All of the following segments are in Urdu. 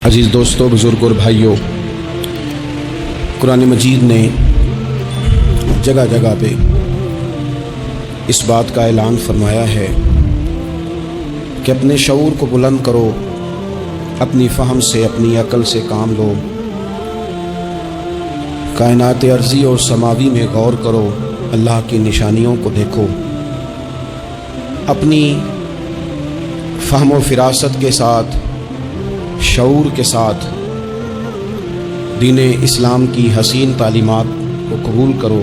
عزیز دوستوں، بزرگ اور بھائیوں، قرآن مجید نے جگہ جگہ پہ اس بات کا اعلان فرمایا ہے کہ اپنے شعور کو بلند کرو، اپنی فہم سے، اپنی عقل سے کام لو، کائنات ارضی اور سماوی میں غور کرو، اللہ کی نشانیوں کو دیکھو، اپنی فہم و فراست کے ساتھ، شعور کے ساتھ دین اسلام کی حسین تعلیمات کو قبول کرو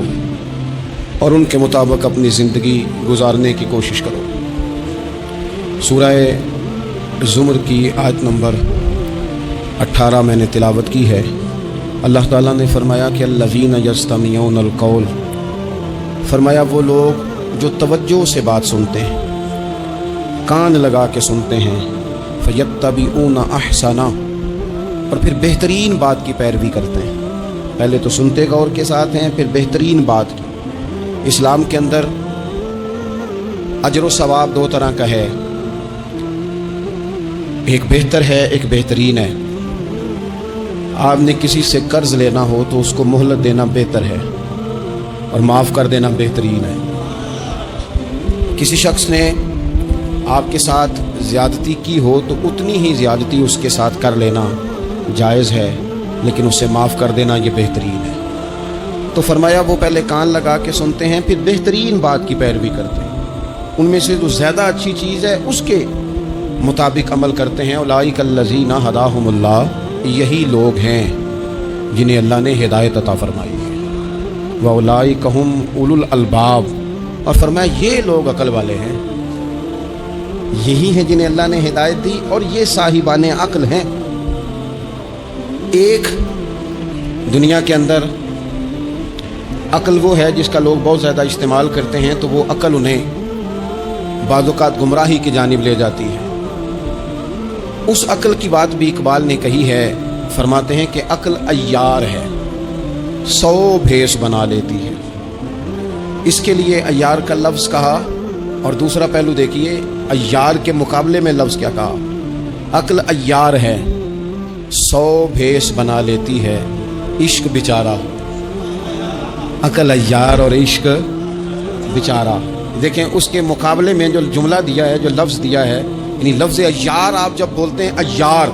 اور ان کے مطابق اپنی زندگی گزارنے کی کوشش کرو۔ سورہ زمر کی آیت نمبر 18 میں نے تلاوت کی ہے۔ اللہ تعالیٰ نے فرمایا کہ الذین یستمعون القول، فرمایا وہ لوگ جو توجہ سے بات سنتے ہیں، کان لگا کے سنتے ہیں، فیتبعون احسنہ، اور پھر بہترین بات کی پیروی کرتے ہیں۔ پہلے تو سنتے غور کے ساتھ ہیں، پھر بہترین بات کی۔ اسلام کے اندر اجر و ثواب دو طرح کا ہے، ایک بہتر ہے، ایک بہترین ہے۔ آپ نے کسی سے قرض لینا ہو تو اس کو مہلت دینا بہتر ہے اور معاف کر دینا بہترین ہے۔ کسی شخص نے آپ کے ساتھ زیادتی کی ہو تو اتنی ہی زیادتی اس کے ساتھ کر لینا جائز ہے، لیکن اسے معاف کر دینا یہ بہترین ہے۔ تو فرمایا وہ پہلے کان لگا کے سنتے ہیں، پھر بہترین بات کی پیروی کرتے ہیں، ان میں سے جو زیادہ اچھی چیز ہے اس کے مطابق عمل کرتے ہیں۔ اولئک الذین ھداھم اللہ، یہی لوگ ہیں جنہیں اللہ نے ہدایت عطا فرمائی ہے۔ واولئک ھم اولو الالباب، اور فرمایا یہ لوگ عقل والے ہیں، یہی ہیں جنہیں اللہ نے ہدایت دی اور یہ صاحبان عقل ہیں۔ ایک دنیا کے اندر عقل وہ ہے جس کا لوگ بہت زیادہ استعمال کرتے ہیں، تو وہ عقل انہیں بعض اوقات گمراہی کی جانب لے جاتی ہے۔ اس عقل کی بات بھی اقبال نے کہی ہے، فرماتے ہیں کہ عقل عیار ہے، 100 بھیس بنا لیتی ہے۔ اس کے لیے عیار کا لفظ کہا، اور دوسرا پہلو دیکھیے عیار کے مقابلے میں لفظ کیا کہا۔ عقل عیار ہے، 100 بھیس بنا لیتی ہے، عشق بیچارہ۔ عقل عیار اور عشق بیچارہ، دیکھیں اس کے مقابلے میں جو جملہ دیا ہے، جو لفظ دیا ہے، یعنی لفظ عیار آپ جب بولتے ہیں عیار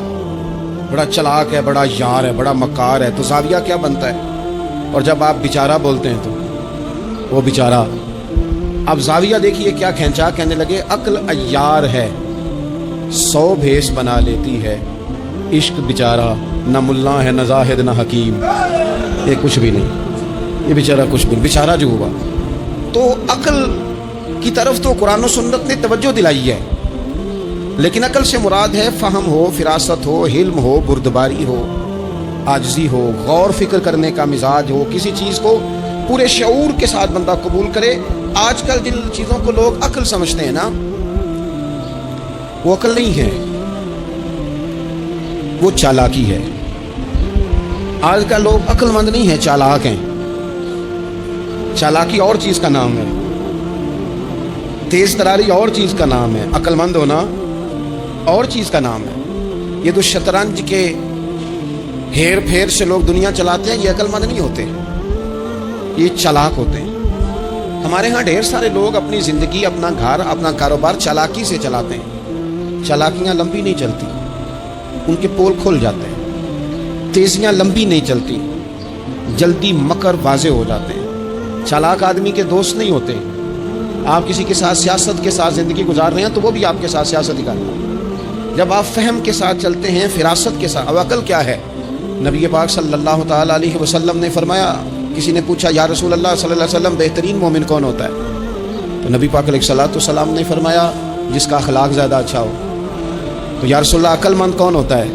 بڑا چلاک ہے، بڑا یار ہے، بڑا مکار ہے، تو زاویہ کیا بنتا ہے؟ اور جب آپ بیچارہ بولتے ہیں تو وہ بیچارہ، اب زاویہ دیکھیے کیا کھینچا، کہنے لگے عقل عیار ہے، 100 بھیس بنا لیتی ہے، عشق بیچارہ، نہ ملا ہے، نہ زاہد، نہ حکیم، یہ کچھ بھی نہیں، یہ بیچارہ کچھ بھی، بیچارہ جو ہوا۔ تو عقل کی طرف تو قرآن و سنت نے توجہ دلائی ہے، لیکن عقل سے مراد ہے فہم ہو، فراست ہو، علم ہو، بردباری ہو، عاجزی ہو، غور فکر کرنے کا مزاج ہو، کسی چیز کو پورے شعور کے ساتھ بندہ قبول کرے۔ آج کل جن چیزوں کو لوگ عقل سمجھتے ہیں نا، وہ عقل نہیں ہے، وہ چالاکی ہے۔ آج کل لوگ عقل مند نہیں ہیں، چالاک ہیں۔ چالاکی اور چیز کا نام ہے، تیز تراری اور چیز کا نام ہے، عقل مند ہونا اور چیز کا نام ہے۔ یہ تو شطرنج کے ہیر پھیر سے لوگ دنیا چلاتے ہیں، یہ عقل مند نہیں ہوتے، یہ چالاک ہوتے ہیں۔ ہمارے ہاں ڈھیر سارے لوگ اپنی زندگی، اپنا گھر، اپنا کاروبار چالاکی سے چلاتے ہیں۔ چالاکیاں لمبی نہیں چلتی، ان کے پول کھل جاتے ہیں۔ تیزیاں لمبی نہیں چلتی، جلدی مکر واضح ہو جاتے ہیں۔ چالاک آدمی کے دوست نہیں ہوتے۔ آپ کسی کے ساتھ سیاست کے ساتھ زندگی گزار رہے ہیں تو وہ بھی آپ کے ساتھ سیاست ہی کرنا ہے۔ جب آپ فہم کے ساتھ چلتے ہیں، فراست کے ساتھ، اب عقل کیا ہے؟ نبی پاک صلی اللہ تعالیٰ علیہ وسلم نے فرمایا، کسی نے پوچھا یا رسول اللہ صلی اللہ علیہ وسلم بہترین مومن کون ہوتا ہے؟ تو نبی پاک علیہ الصلوۃ والسلام نے فرمایا جس کا اخلاق زیادہ اچھا ہو۔ تو یا رسول اللہ عقل مند کون ہوتا ہے؟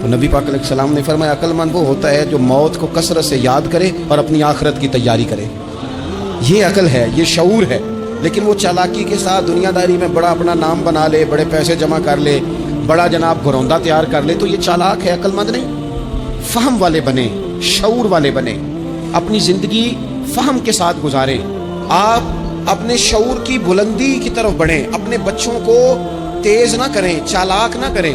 تو نبی پاک علیہ السلام نے فرمایا عقل مند وہ ہوتا ہے جو موت کو کثرت سے یاد کرے اور اپنی آخرت کی تیاری کرے۔ یہ عقل ہے، یہ شعور ہے۔ لیکن وہ چالاکی کے ساتھ دنیا داری میں بڑا اپنا نام بنا لے، بڑے پیسے جمع کر لے، بڑا جناب گھروندہ تیار کر لے، تو یہ چالاک ہے، عقل مند نہیں۔ فہم والے بنے، شعور والے بنے، اپنی زندگی فہم کے ساتھ گزاریں۔ آپ اپنے شعور کی بلندی کی طرف بڑھیں، اپنے بچوں کو تیز نہ کریں، چالاک نہ کریں۔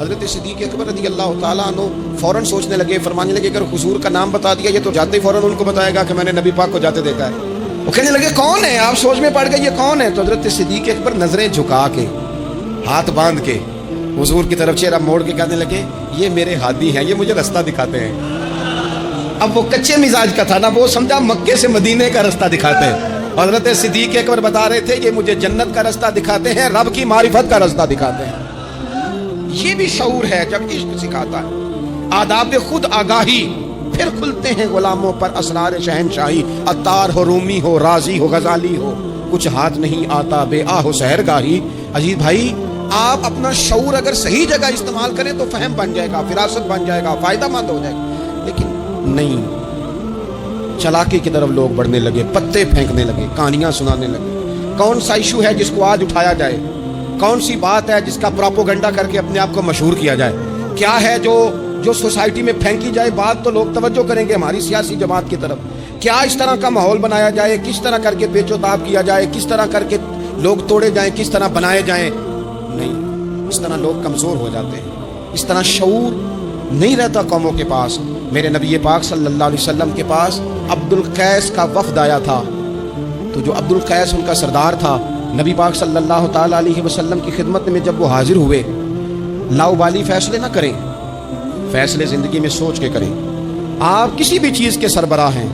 حضرت صدیق اکبر رضی اللہ تعالیٰ عنہ فوراً سوچنے لگے، فرمانے لگے اگر حضور کا نام بتا دیا یہ تو جاتے ہی فوراً ان کو بتائے گا کہ میں نے نبی پاک کو جاتے دیکھا ہے۔ وہ کہنے لگے کون ہے؟ آپ سوچ میں پڑ گئے یہ کون ہے؟ تو حضرت صدیق اکبر نظریں جھکا کے، ہاتھ باندھ کے حضور کی طرف چہرہ موڑ کے کہنے لگے یہ میرے ہادی ہیں، یہ مجھے رستہ دکھاتے ہیں۔ اب وہ کچے مزاج کا تھا نا، وہ سمجھا مکے سے مدینے کا رستہ دکھاتے ہیں۔ حضرت صدیق اکبر بتا رہے تھے یہ مجھے جنت کا رستہ دکھاتے ہیں، رب کی معرفت کا رستہ دکھاتے ہیں۔ یہ بھی شعور ہے جب عشق سکھاتا ہے، آداب خود آگاہی، پھر کھلتے ہیں غلاموں پر اسرار شہنشاہی۔ عطار ہو، رومی ہو، رازی ہو، غزالی ہو، کچھ ہاتھ نہیں آتا بے آہ و سحرگاہی۔ عزیز بھائی، آپ اپنا شعور اگر صحیح جگہ استعمال کریں تو فہم بن جائے گا، فراست بن جائے گا، فائدہ مند ہو جائے گا۔ لیکن نہیں، چلاکی کی طرف لوگ بڑھنے لگے، پتے پھینکنے لگے، کہانیاں سنانے لگے۔ کون سا ایشو ہے جس کو آج اٹھایا جائے؟ کون سی بات ہے جس کا پروپیگنڈا کر کے اپنے آپ کو مشہور کیا جائے؟ کیا ہے جو سوسائٹی میں پھینکی جائے بات تو لوگ توجہ کریں گے ہماری سیاسی جماعت کی طرف؟ کیا اس طرح کا ماحول بنایا جائے؟ کس طرح کر کے پیچ و تاب کیا جائے؟ کس طرح کر کے لوگ توڑے جائیں؟ کس طرح بنائے جائیں؟ نہیں، اس طرح لوگ کمزور ہو جاتے ہیں، اس طرح شعور نہیں رہتا قوموں کے پاس۔ میرے نبی پاک صلی اللہ علیہ وسلم کے پاس عبد القیس کا وفد آیا تھا، تو جو عبد القیس ان کا سردار تھا، نبی پاک صلی اللہ تعالیٰ علیہ وسلم کی خدمت میں جب وہ حاضر ہوئے، لاؤبالی فیصلے نہ کریں، فیصلے زندگی میں سوچ کے کریں۔ آپ کسی بھی چیز کے سربراہ ہیں،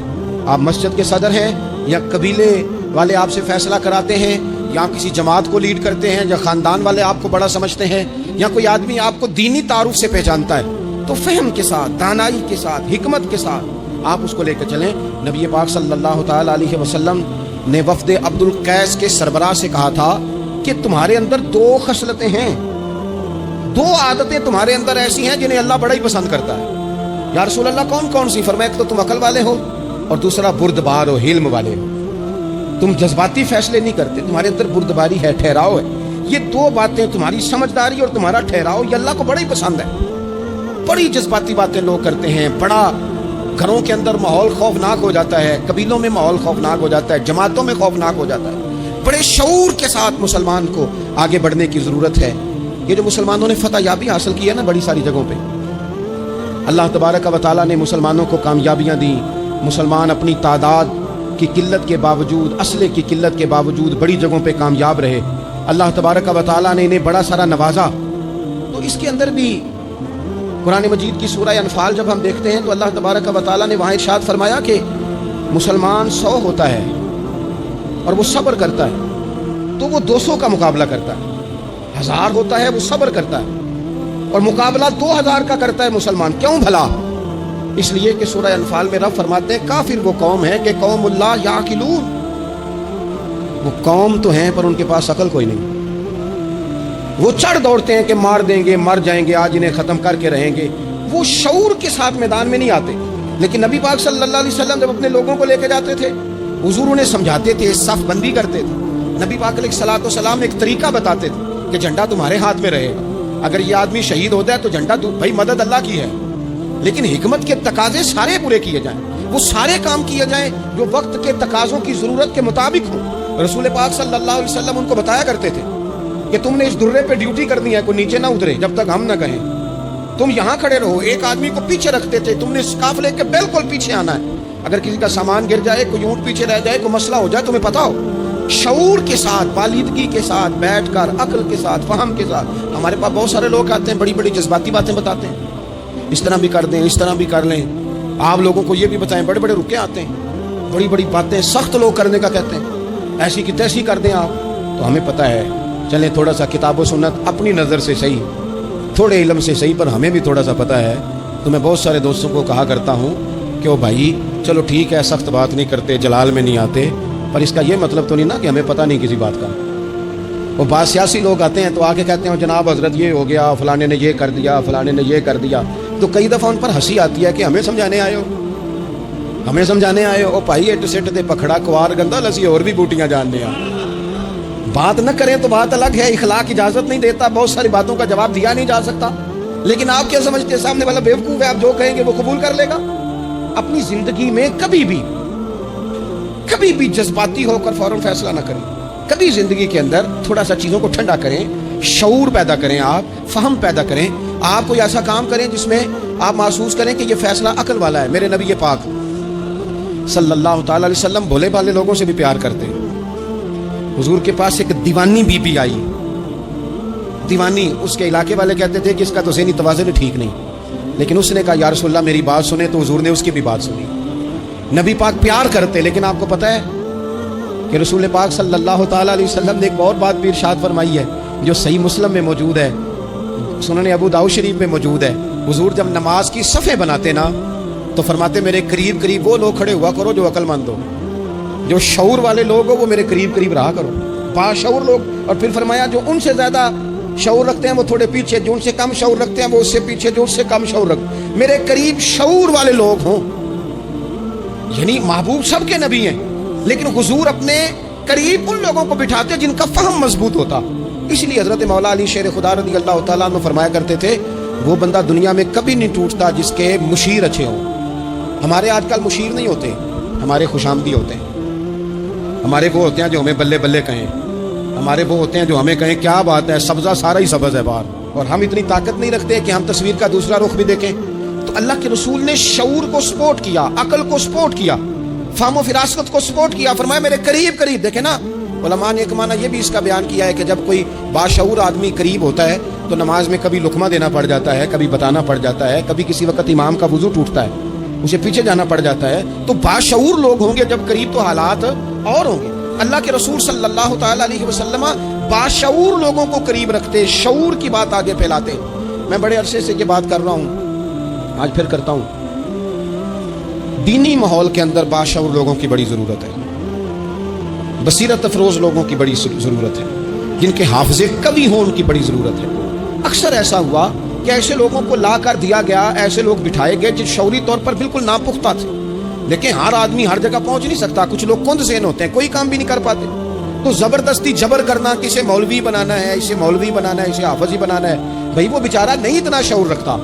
آپ مسجد کے صدر ہیں یا قبیلے والے آپ سے فیصلہ کراتے ہیں، یا کسی جماعت کو لیڈ کرتے ہیں، یا خاندان والے آپ کو بڑا سمجھتے ہیں، یا کوئی آدمی آپ کو دینی تعارف سے پہچانتا ہے، تو فہم کے ساتھ، دانائی کے ساتھ، حکمت کے ساتھ آپ اس کو لے کر چلیں۔ نبی پاک صلی اللہ تعالیٰ علیہ وسلم نے وفد عبد القیس کے سربراہ سے کہا تھا کہ تمہارے اندر دو خصلتیں ہیں، دو عادتیں تمہارے اندر ایسی ہیں جنہیں اللہ بڑا ہی پسند کرتا ہے۔ یا رسول اللہ کون کون سی؟ فرمایا ایک تو تم عقل والے ہو، اور دوسرا بردبار ہو، حلم والے ہو۔ تم جذباتی فیصلے نہیں کرتے، تمہارے اندر بردباری ہے، ٹھہراؤ ہے۔ یہ دو باتیں، تمہاری سمجھداری اور تمہارا ٹھہراؤ، یہ اللہ کو بڑا ہی پسند ہے۔ بڑی جذباتی باتیں لوگ کرتے ہیں، بڑا گھروں کے اندر ماحول خوفناک ہو جاتا ہے، قبیلوں میں ماحول خوفناک ہو جاتا ہے، جماعتوں میں خوفناک ہو جاتا ہے۔ بڑے شعور کے ساتھ مسلمان کو آگے بڑھنے کی ضرورت ہے۔ یہ جو مسلمانوں نے فتح یابی حاصل کی ہے نا بڑی ساری جگہوں پہ، اللہ تبارک و تعالیٰ نے مسلمانوں کو کامیابیاں دیں۔ مسلمان اپنی تعداد کی قلت کے باوجود، اسلحے کی قلت کے باوجود بڑی جگہوں پہ کامیاب رہے۔ اللہ تبارک و تعالیٰ نے انہیں بڑا سارا نوازا۔ تو اس کے اندر بھی قرآن مجید کی سورہ انفال جب ہم دیکھتے ہیں تو اللہ تبارک و تعالیٰ نے وہاں ارشاد فرمایا کہ مسلمان 100 ہوتا ہے اور وہ صبر کرتا ہے تو وہ 200 کا مقابلہ کرتا ہے، 1000 ہوتا ہے وہ صبر کرتا ہے اور مقابلہ 2000 کا کرتا ہے مسلمان۔ کیوں بھلا؟ اس لیے کہ سورہ انفال میں رب فرماتے ہیں کافر وہ قوم ہے کہ قوم اللہ یعقلون، وہ قوم تو ہیں پر ان کے پاس عقل کوئی نہیں۔ وہ چڑھ دوڑتے ہیں کہ مار دیں گے، مر جائیں گے، آج انہیں ختم کر کے رہیں گے۔ وہ شعور کے ساتھ میدان میں نہیں آتے۔ لیکن نبی پاک صلی اللہ علیہ وسلم جب اپنے لوگوں کو لے کے جاتے تھے، حضور انہیں سمجھاتے تھے، صف بندی کرتے تھے۔ نبی پاک علیہ الصلوۃ والسلام ایک طریقہ بتاتے تھے کہ جھنڈا تمہارے ہاتھ میں رہے گا، اگر یہ آدمی شہید ہو جائے تو جھنڈا بھائی مدد اللہ کی ہے، لیکن حکمت کے تقاضے سارے پورے کیے جائیں، وہ سارے کام کیے جائیں جو وقت کے تقاضوں کی ضرورت کے مطابق ہوں۔ رسول پاک صلی اللہ علیہ وسلم ان کو بتایا کرتے تھے کہ تم نے اس درے پہ ڈیوٹی کرنی ہے، کوئی نیچے نہ اترے جب تک ہم نہ کہیں، تم یہاں کھڑے رہو۔ ایک آدمی کو پیچھے رکھتے تھے، تم نے اسکارف لے کے بالکل پیچھے آنا ہے، اگر کسی کا سامان گر جائے، کوئی اونٹ پیچھے رہ جائے، کوئی مسئلہ ہو جائے، تمہیں پتا ہو۔ شعور کے ساتھ، بالیدگی کے ساتھ بیٹھ کر، عقل کے ساتھ، فہم کے ساتھ۔ ہمارے پاس بہت سارے لوگ آتے ہیں، بڑی بڑی جذباتی باتیں بتاتے ہیں، اس طرح بھی کر دیں، اس طرح بھی کر لیں۔ آپ لوگوں کو یہ بھی بتائیں، بڑے بڑے رکے آتے ہیں، بڑی بڑی باتیں سخت لوگ کرنے کا کہتے ہیں، ایسی کی تیسی کر دیں آپ، تو ہمیں پتہ ہے۔ چلیں تھوڑا سا کتاب و سنت اپنی نظر سے صحیح، تھوڑے علم سے صحیح، پر ہمیں بھی تھوڑا سا پتہ ہے۔ تو میں بہت سارے دوستوں کو کہا کرتا ہوں کہ وہ بھائی چلو ٹھیک ہے، سخت بات نہیں کرتے، جلال میں نہیں آتے، پر اس کا یہ مطلب تو نہیں نا کہ ہمیں پتہ نہیں کسی بات کا۔ وہ بعض سیاسی لوگ آتے ہیں تو آ کے کہتے ہیں جناب حضرت یہ ہو گیا، فلانے نے یہ کر دیا، فلانے نے یہ کر دیا، تو کئی دفعہ ان پر ہنسی آتی ہے کہ ہمیں سمجھانے آئے ہو، ہمیں سمجھانے آئے ہو۔ بھائی اٹ سٹ دے پکھڑا کوار گندا لسی اور بھی بوٹیاں جان لیا۔ بات نہ کریں تو بات الگ ہے، اخلاق اجازت نہیں دیتا، بہت ساری باتوں کا جواب دیا نہیں جا سکتا، لیکن آپ کیا سمجھتے ہیں سامنے والا بیوقوف ہے، آپ جو کہیں گے وہ قبول کر لے گا؟ اپنی زندگی میں کبھی بھی جذباتی ہو کر فوراً فیصلہ نہ کریں، کبھی زندگی کے اندر تھوڑا سا چیزوں کو ٹھنڈا کریں، شعور پیدا کریں, آپ فہم پیدا کریں, آپ کوئی ایسا کام کریں جس میں آپ محسوس کریں کہ یہ فیصلہ عقل والا ہے. میرے نبی پاک صلی اللہ تعالی علیہ وسلم بھولے بھالے لوگوں سے بھی پیار کرتے. حضور کے پاس ایک دیوانی بی بی آئی, دیوانی, اس کے علاقے والے کہتے تھے کہ اس کا تو ذہنی توازن ٹھیک نہیں, لیکن اس نے کہا یا رسول اللہ میری بات سنیں, تو حضور نے اس کی بھی بات سنی. نبی پاک پیار کرتے, لیکن آپ کو پتہ ہے کہ رسول پاک صلی اللہ تعالی علیہ وسلم نے ایک اور بات بھی ارشاد فرمائی ہے جو صحیح مسلم میں موجود ہے, سنن ابو داؤد شریف میں موجود ہے. حضور جب نماز کی صفیں بناتے نا تو فرماتے میرے قریب قریب وہ لوگ کھڑے ہوا کرو جو عقل مند ہو, جو شعور والے لوگ ہو وہ میرے قریب قریب رہا کرو, باشعور لوگ. اور پھر فرمایا جو ان سے زیادہ شعور رکھتے ہیں وہ تھوڑے پیچھے, جو ان سے کم شعور رکھتے ہیں وہ اس سے پیچھے, جو اس سے کم شعور رکھتے, میرے قریب شعور والے لوگ ہوں. یعنی محبوب سب کے نبی ہیں, لیکن حضور اپنے قریب ان لوگوں کو بٹھاتے جن کا فہم مضبوط ہوتا. اس لیے حضرت مولا علی شیر خدا رضی اللہ تعالیٰ عنہ فرمایا کرتے تھے وہ بندہ دنیا میں کبھی نہیں ٹوٹتا جس کے مشیر اچھے ہوں. ہمارے آج کل مشیر نہیں ہوتے, ہمارے خوشامدی ہوتے ہیں. ہمارے وہ ہوتے ہیں جو ہمیں بلے بلے کہیں, ہمارے وہ ہوتے ہیں جو ہمیں کہیں کیا بات ہے, سبزہ سارا ہی سبز ہے باہر. اور ہم اتنی طاقت نہیں رکھتے کہ ہم تصویر کا دوسرا رخ بھی دیکھیں. تو اللہ کے رسول نے شعور کو سپورٹ کیا, عقل کو سپورٹ کیا, فہم و فراست کو سپورٹ کیا. فرمایا میرے قریب قریب. دیکھیں نا علماء نے ایک معنی یہ بھی اس کا بیان کیا ہے کہ جب کوئی باشعور آدمی قریب ہوتا ہے تو نماز میں کبھی لقمہ دینا پڑ جاتا ہے, کبھی بتانا پڑ جاتا ہے, کبھی کسی وقت امام کا وضو ٹوٹتا ہے اسے پیچھے جانا پڑ جاتا ہے. تو باشعور لوگ ہوں گے جب قریب تو حالات اور ہوں گے. اللہ کے رسول صلی اللہ تعالی علیہ وسلم باشعور لوگوں کو قریب رکھتے, شعور کی بات آگے پھیلاتے. میں بڑے عرصے سے یہ بات کر رہا ہوں, آج پھر کرتا ہوں. دینی ماحول کے اندر باشعور لوگوں کی بڑی ضرورت ہے, بصیرت افروز لوگوں کی بڑی ضرورت ہے, جن کے حافظے کبھی ہوں ان کی بڑی ضرورت ہے. اکثر ایسا ہوا کہ ایسے لوگوں کو لا کر دیا گیا, ایسے لوگ بٹھائے گئے جو شعوری طور پر بالکل ناپختہ تھے, لیکن ہر آدمی ہر جگہ پہنچ نہیں سکتا. کچھ لوگ کند ذہن ہوتے ہیں, کوئی کام بھی نہیں کر پاتے. تو زبردستی جبر کرنا کہ اسے مولوی بنانا ہے, اسے مولوی بنانا ہے, اسے حافظ ہی بنانا ہے, بھائی وہ بیچارہ نہیں اتنا شعور رکھتا.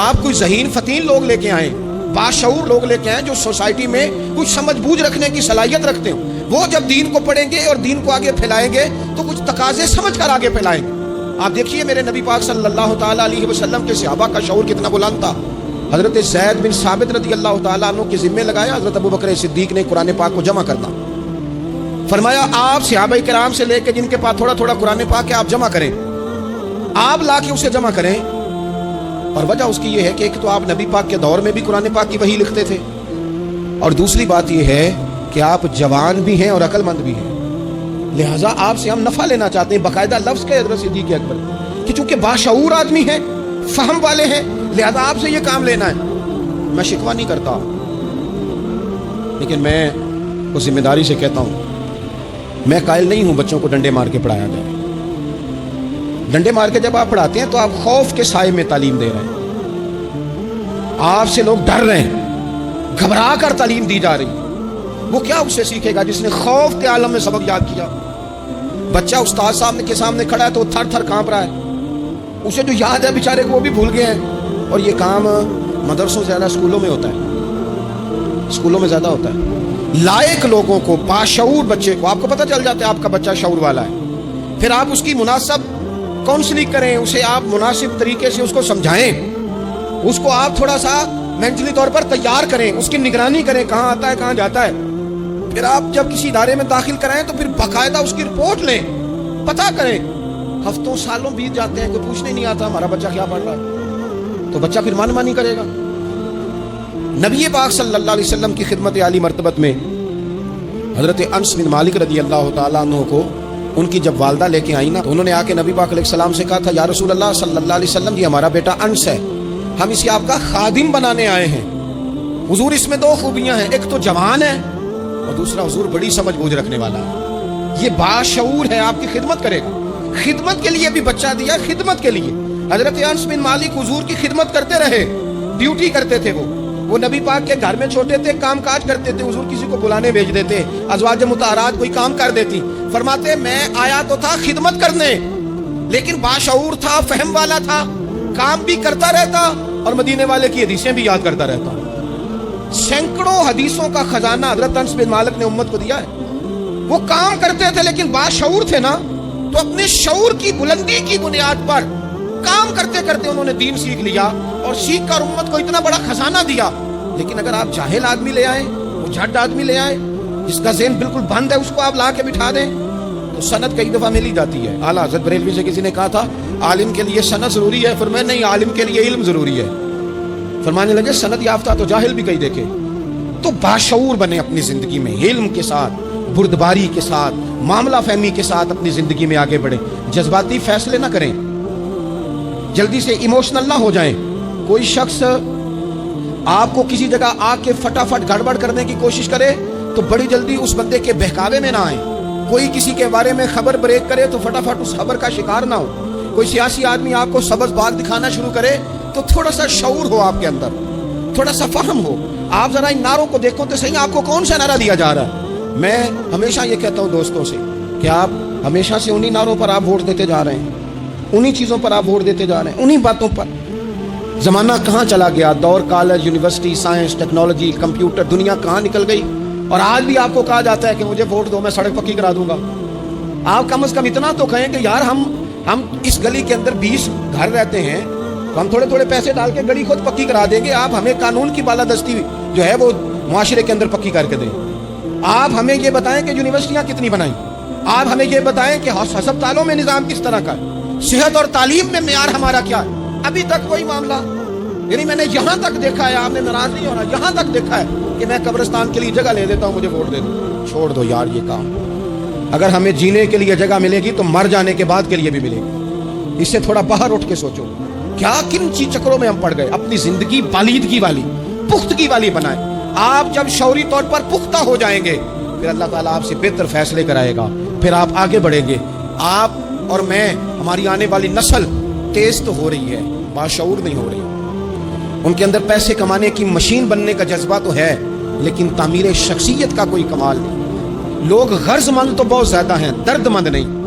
آپ کوئی ذہین فتین لوگ لے کے آئیں, باشعور لوگ لے کے آئیں جو سوسائٹی میں کچھ سمجھ بوجھ رکھنے کی صلاحیت رکھتے ہوں. وہ جب دین کو پڑھیں گے اور دین کو آگے پھیلائیں گے تو کچھ تقاضے سمجھ کر آگے پھیلائیں گے. آپ دیکھیے میرے نبی پاک صلی اللہ تعالی علیہ وسلم کے صحابہ کا شعور کتنا بلند تھا. حضرت زید بن ثابت رضی اللہ تعالیٰ عنہ کے ذمہ لگایا حضرت ابو بکر صدیق نے قرآن پاک کو جمع کرنا. فرمایا آپ صحابہ کرام سے لے کے جن کے پاس تھوڑا تھوڑا قرآن پاک ہے آپ جمع کریں, آپ لا کے اسے جمع کریں. اور وجہ اس کی یہ ہے کہ ایک تو آپ نبی پاک کے دور میں بھی قرآن پاک کی وحی لکھتے تھے, اور دوسری بات یہ ہے کہ آپ جوان بھی ہیں اور عقل مند بھی ہیں, لہٰذا آپ سے ہم نفع لینا چاہتے ہیں. باقاعدہ لفظ کے حضرت صدیق اکبر کہ چونکہ باشعور آدمی ہیں, فہم والے ہیں, لہذا آپ سے یہ کام لینا ہے. میں شکوہ نہیں کرتا, لیکن میں اس ذمہ داری سے کہتا ہوں میں قائل نہیں ہوں بچوں کو ڈنڈے مار کے پڑھایا جائے. ڈنڈے مار کے جب آپ پڑھاتے ہیں تو آپ خوف کے سائے میں تعلیم دے رہے ہیں, آپ سے لوگ ڈر رہے ہیں, گھبرا کر تعلیم دی جا رہی. وہ کیا اس سے سیکھے گا جس نے خوف کے عالم میں سبق یاد کیا؟ بچہ استاد صاحب کے سامنے کھڑا ہے تو وہ تھر تھر کانپ رہا ہے, اسے جو یاد ہے بیچارے کو وہ بھی بھول گئے ہیں. اور یہ کام مدرسوں سے زیادہ اسکولوں میں ہوتا ہے, اسکولوں میں زیادہ ہوتا ہے. لائق لوگوں کو, باشعور بچے کو آپ کو پتہ چل جاتا ہے آپ کا بچہ شعور والا ہے, پھر آپ اس کی مناسب کاؤنسلنگ کریں, اسے آپ مناسب طریقے سے اس کو سمجھائیں, اس کو آپ تھوڑا سا مینٹلی طور پر تیار کریں, اس کی نگرانی کریں کہاں آتا ہے کہاں جاتا ہے. پھر آپ جب کسی ادارے میں داخل کرائیں تو پھر باقاعدہ اس کی رپورٹ لیں, پتہ کریں. ہفتوں سالوں بیت جاتے ہیں, کوئی پوچھنے نہیں آتا ہمارا بچہ کیا پڑھ رہا ہے, تو بچہ پھر مان مانی کرے گا. نبی پاک صلی اللہ علیہ وسلم کی خدمت عالی مرتبت میں حضرت انس بن مالک رضی اللہ تعالیٰ عنہ کو ان کی جب والدہ لے کے آئی نا تو انہوں نے آ کے نبی پاک علیہ السلام سے کہا تھا یا رسول اللہ صلی اللہ علیہ وسلم یہ ہمارا بیٹا انس ہے, ہم اسے آپ کا خادم بنانے آئے ہیں. حضور اس میں دو خوبیاں ہیں, ایک تو جوان ہے اور دوسرا حضور بڑی سمجھ بوجھ رکھنے والا ہے, یہ باشعور ہے, آپ کی خدمت کرے گا. خدمت کے لیے بھی بچہ دیا, خدمت کے لیے. حضرت انس بن مالک حضور کی خدمت کرتے رہے, ڈیوٹی کرتے تھے. وہ نبی پاک کے گھر میں چھوٹے تھے, کام کاج کرتے تھے, حضور کسی کو بلانے بھیج دیتے, ازواج مطہرات کوئی کام کر دیتی. فرماتے میں آیا تو تھا خدمت کرنے, لیکن باشعور تھا, فہم والا تھا, کام بھی کرتا رہتا اور مدینے والے کی حدیثیں بھی یاد کرتا رہتا. سینکڑوں حدیثوں کا خزانہ حضرت انس بن مالک نے امت کو دیا ہے. وہ کام کرتے تھے لیکن باشعور تھے نا, تو اپنے شعور کی بلندی کی بنیاد پر کام کرتے کرتے انہوں نے دین سیکھ لیا اور سیکھ کر امت کو اتنا بڑا خزانہ دیا. لیکن اگر آپ جاہل آدمی لے آئیں, وہ جھٹ آدمی لے آئیں جس کا ذہن بالکل بند ہے, اس کو آپ لا کے بٹھا دیں تو سند کئی دفعہ مل ہی جاتی ہے. اعلیٰ حضرت بریلوی سے کسی نے کہا تھا عالم کے لیے سند ضروری ہے, فرمایا نہیں, عالم کے لیے علم ضروری ہے. فرمانے لگے سند یافتہ تو جاہل بھی کئی دیکھے. تو باشعور بنے اپنی زندگی میں, علم کے ساتھ, بردباری کے ساتھ, معاملہ فہمی کے ساتھ اپنی زندگی میں آگے بڑھیں. جذباتی فیصلے نہ کریں, جلدی سے ایموشنل نہ ہو جائیں. کوئی شخص آپ کو کسی جگہ آ کے فٹافٹ گڑبڑ کرنے کی کوشش کرے تو بڑی جلدی اس بندے کے بہکاوے میں نہ آئیں. کوئی کسی کے بارے میں خبر بریک کرے تو فٹافٹ اس خبر کا شکار نہ ہو. کوئی سیاسی آدمی آپ کو سبز باغ دکھانا شروع کرے تو تھوڑا سا شعور ہو آپ کے اندر, تھوڑا سا فہم ہو. آپ ذرا ان نعروں کو دیکھو تو صحیح, آپ کو کون سا نعرہ دیا جا رہا ہے. میں ہمیشہ یہ کہتا ہوں دوستوں سے کہ آپ ہمیشہ سے انہی نعروں پر آپ ووٹ دیتے جا رہے ہیں, انہی چیزوں پر آپ ووٹ دیتے جا رہے ہیں, انہی باتوں پر. زمانہ کہاں چلا گیا, دور college, university, science, technology, computer, دنیا کہاں نکل گئی. اور آج بھی آپ کو کہا جاتا ہے کہ مجھے ووٹ دو, میں سڑک پکی کرا دوں گا. آپ کم از کم اتنا تو کہیں کہ یار ہم اس گلی کے اندر 20 گھر رہتے ہیں تو ہم تھوڑے تھوڑے پیسے ڈال کے گلی خود پکی کرا دیں گے. آپ ہمیں قانون کی بالادستی جو ہے وہ معاشرے کے اندر پکی کر کے دیں. آپ ہمیں یہ بتائیں کہ یونیورسٹیاں کتنی بنائیں, آپ ہمیں یہ بتائیں کہ ہسپتالوں میں نظام کس طرح کا ہے, صحت اور تعلیم میں معیار ہمارا کیا ہے. ابھی تک وہی معاملہ, یعنی میں نے یہاں تک دیکھا ہے, آپ نے ناراض نہیں ہونا, یہاں تک دیکھا ہے کہ میں قبرستان کے لیے جگہ لے دیتا ہوں, مجھے ووٹ دے دو. چھوڑ دو یار یہ کام. اگر ہمیں جینے کے لیے جگہ ملے گی تو مر جانے کے بعد کے لیے بھی ملے گی. اس سے تھوڑا باہر اٹھ کے سوچو کیا کن چکروں میں ہم پڑ گئے. اپنی زندگی بالیدگی والی, پختگی والی بنائیں. آپ جب شعوری طور پر پختہ ہو جائیں گے پھر اللہ تعالیٰ آپ سے بہتر فیصلے کرائے گا, پھر آپ آگے بڑھیں گے. آپ اور میں, ہماری آنے والی نسل تیز تو ہو رہی ہے, باشعور نہیں ہو رہی. ان کے اندر پیسے کمانے کی مشین بننے کا جذبہ تو ہے لیکن تعمیر شخصیت کا کوئی کمال نہیں. لوگ غرض مند تو بہت زیادہ ہیں, درد مند نہیں.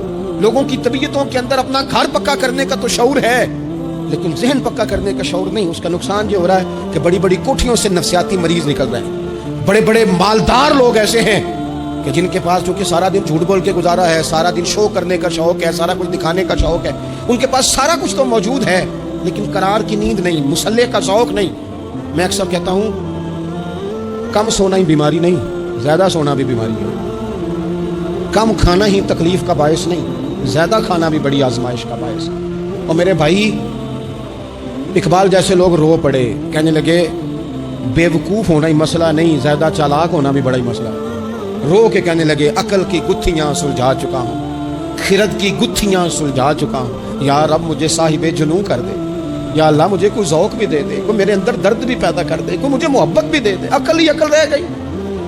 لوگوں کی طبیعتوں کے اندر اپنا گھر پکا کرنے کا تو شعور ہے لیکن ذہن پکا کرنے کا شعور نہیں. اس کا نقصان یہ ہو رہا ہے کہ بڑی بڑی کوٹھیوں سے نفسیاتی مریض نکل رہے ہیں. بڑے بڑے مالدار لوگ ایسے ہیں کہ جن کے پاس جو کہ سارا دن جھوٹ بول کے گزارا ہے, سارا دن شو کرنے کا شوق ہے, سارا کچھ دکھانے کا شوق ہے. ان کے پاس سارا کچھ تو موجود ہے لیکن قرار کی نیند نہیں, مسلح کا ذوق نہیں. میں اکثر کہتا ہوں کم سونا ہی بیماری نہیں, زیادہ سونا بھی بیماری ہے. کم کھانا ہی تکلیف کا باعث نہیں, زیادہ کھانا بھی بڑی آزمائش کا باعث. اور میرے بھائی اقبال جیسے لوگ رو پڑے, کہنے لگے بے وقوف ہونا ہی مسئلہ نہیں, زیادہ چالاک ہونا بھی بڑا ہی مسئلہ ہے. رو کے کہنے لگے عقل کی گتھیاں سلجھا چکا ہوں, خرد کی گتھیاں سلجھا چکا ہوں. یا رب مجھے صاحب جنوں کر دے, یا اللہ مجھے کوئی ذوق بھی دے دے, کوئی میرے اندر درد بھی پیدا کر دے, کوئی مجھے محبت بھی دے دے. عقل ہی عقل رہ گئی.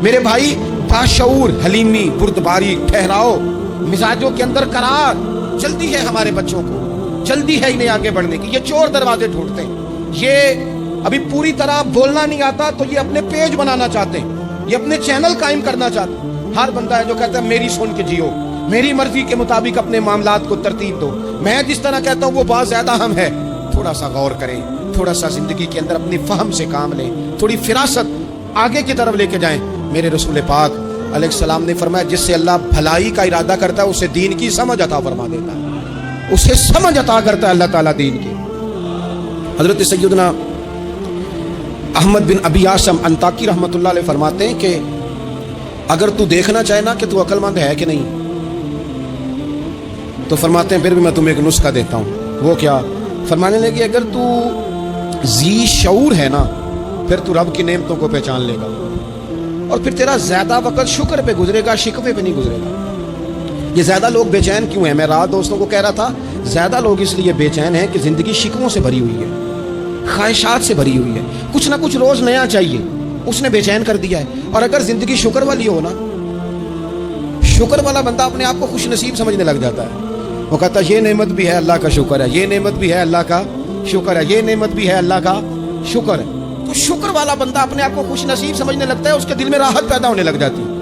میرے بھائی باشعور, حلیمی, بردباری, ٹھہراؤ, مزاجوں کے اندر قرار. جلدی ہے ہمارے بچوں کو, جلدی ہے انہیں آگے بڑھنے کی. یہ چور دروازے ڈھونڈتے ہیں, یہ ابھی پوری طرح بولنا نہیں آتا تو یہ اپنے پیج بنانا چاہتے ہیں, یہ اپنے چینل قائم کرنا چاہتے ہیں. ہر بندہ ہے جو کہتا ہے میری سن کے جیو, میری مرضی کے مطابق اپنے معاملات کو ترتیب دو, میں جس طرح کہتا ہوں وہ بات زیادہ اہم ہے. تھوڑا سا غور کریں, تھوڑا سا زندگی کے اندر اپنی فہم سے کام لیں, تھوڑی فراست آگے کی طرف لے کے جائیں. میرے رسول پاک علیہ السلام نے فرمایا جس سے اللہ بھلائی کا ارادہ کرتا ہے اسے دین کی سمجھ عطا فرما دیتا ہے, اسے سمجھ عطا کرتا ہے اللہ تعالیٰ دین کی. حضرت سیدنا احمد بن ابی عاصم انطاکی رحمۃ اللہ علیہ فرماتے ہیں کہ اگر تو دیکھنا چاہے نا کہ تو عقل مند ہے کہ نہیں, تو فرماتے ہیں پھر بھی میں تمہیں ایک نسخہ دیتا ہوں. وہ کیا؟ فرمانے لگے اگر تو ذی شعور ہے نا پھر تو رب کی نعمتوں کو پہچان لے گا اور پھر تیرا زیادہ وقت شکر پہ گزرے گا, شکوے پہ نہیں گزرے گا. یہ زیادہ لوگ بے چین کیوں ہیں؟ میں رات دوستوں کو کہہ رہا تھا زیادہ لوگ اس لیے بے چین ہیں کہ زندگی شکووں سے بھری ہوئی ہے, خواہشات سے بھری ہوئی ہے, کچھ نہ کچھ روز نیا چاہیے, اس نے بے چین کر دیا ہے. اور اگر زندگی شکر والی ہو نا, شکر والا بندہ اپنے آپ کو خوش نصیب سمجھنے لگ جاتا ہے. وہ کہتا ہے یہ نعمت بھی ہے اللہ کا شکر ہے, یہ نعمت بھی ہے اللہ کا شکر ہے, یہ نعمت بھی ہے اللہ کا شکر ہے. تو شکر والا بندہ اپنے آپ کو خوش نصیب سمجھنے لگتا ہے, اس کے دل میں راحت پیدا ہونے لگ جاتی ہے,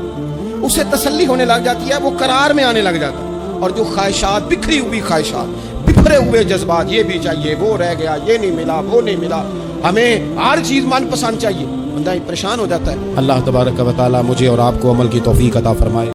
اسے تسلی ہونے لگ جاتی ہے, وہ قرار میں آنے لگ جاتا ہے. اور جو خواہشات, بکھری ہوئی خواہشات, بکھرے ہوئے جذبات, یہ بھی چاہیے, وہ رہ گیا, یہ نہیں ملا, وہ نہیں ملا, ہمیں ہر چیز من پسند چاہیے, بندہ پریشان ہو جاتا ہے. اللہ تبارک و تعالی مجھے اور آپ کو عمل کی توفیق عطا فرمائے.